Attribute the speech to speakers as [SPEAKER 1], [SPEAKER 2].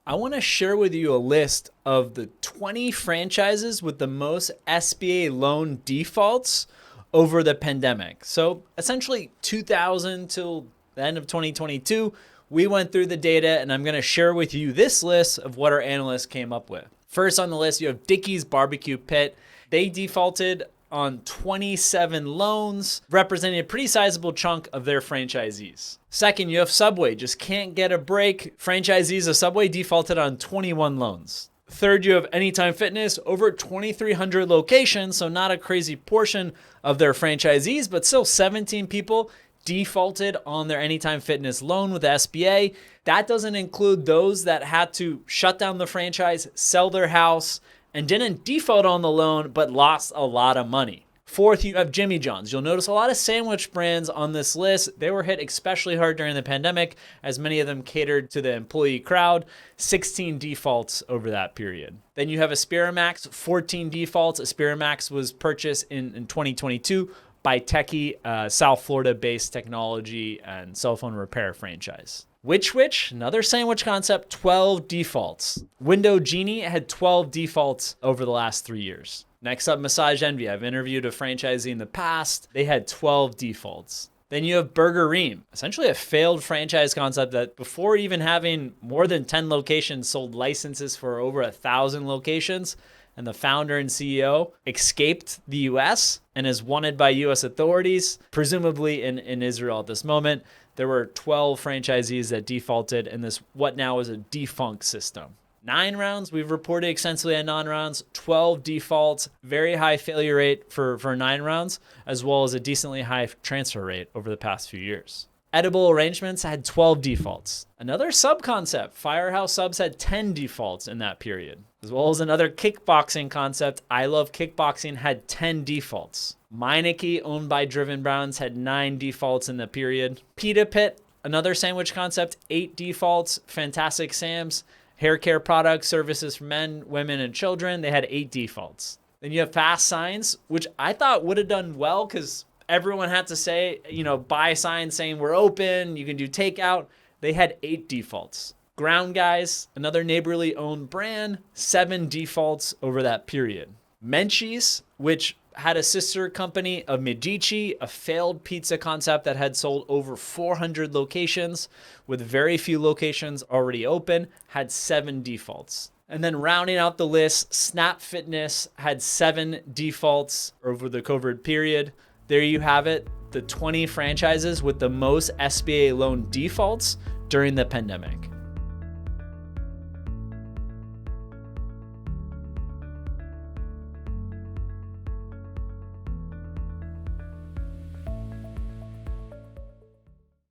[SPEAKER 1] I want to share with you a list of the 20 franchises with the most SBA loan defaults over the pandemic. So essentially 2000 till the end of 2022, we went through the data and I'm going to share with you this list of what our analysts came up with. First on the list, you have Dickey's Barbecue Pit. They defaulted on 27 loans, representing a pretty sizable chunk of their franchisees. Second, you have Subway, just can't get a break. Franchisees of Subway defaulted on 21 loans. Third, you have Anytime Fitness, over 2,300 locations, so not a crazy portion of their franchisees, but still 17 people defaulted on their Anytime Fitness loan with the SBA. That doesn't include those that had to shut down the franchise, sell their house, and didn't default on the loan, but lost a lot of money. Fourth, you have Jimmy John's. You'll notice a lot of sandwich brands on this list. They were hit especially hard during the pandemic, as many of them catered to the employee crowd. 16 defaults over that period. Then you have Experimax, 14 defaults. Experimax was purchased in 2022 by Dickey, South Florida-based technology and cell phone repair franchise. Wich, another sandwich concept, 12 defaults. Window Genie had 12 defaults over the last 3 years. Next up, Massage Envy. I've interviewed a franchisee in the past. They had 12 defaults. Then you have BurgerIM, essentially a failed franchise concept that before even having more than 10 locations sold licenses for over 1,000 locations. And the founder and CEO escaped the US and is wanted by US authorities, presumably in Israel at this moment. There were 12 franchisees that defaulted in this what now is a defunct system. 9 rounds, we've reported extensively on 9 rounds, 12 defaults, very high failure rate for 9 rounds, as well as a decently high transfer rate over the past few years. Edible Arrangements had 12 defaults. Another sub concept, FireHouse subs had 10 defaults in that period. As well as another kickboxing concept, ILoveKickBoxing had 10 defaults. Meineke, owned by Driven Browns, had 9 defaults in the period. PitaPit, another sandwich concept, 8 defaults. Fantastic Sam's, hair care products, services for men, women, and children, they had 8 defaults. Then you have Fastsigns, which I thought would have done well because everyone had to say, buy signs saying we're open, you can do takeout. They had 8 defaults. Ground Guys, another neighborly owned brand, 7 defaults over that period. Menchie's, which had a sister company of Menchie, a failed pizza concept that had sold over 400 locations with very few locations already open, had 7 defaults. And then rounding out the list, Snap Fitness had 7 defaults over the COVID period. There you have it, the 20 franchises with the most SBA loan defaults during the pandemic.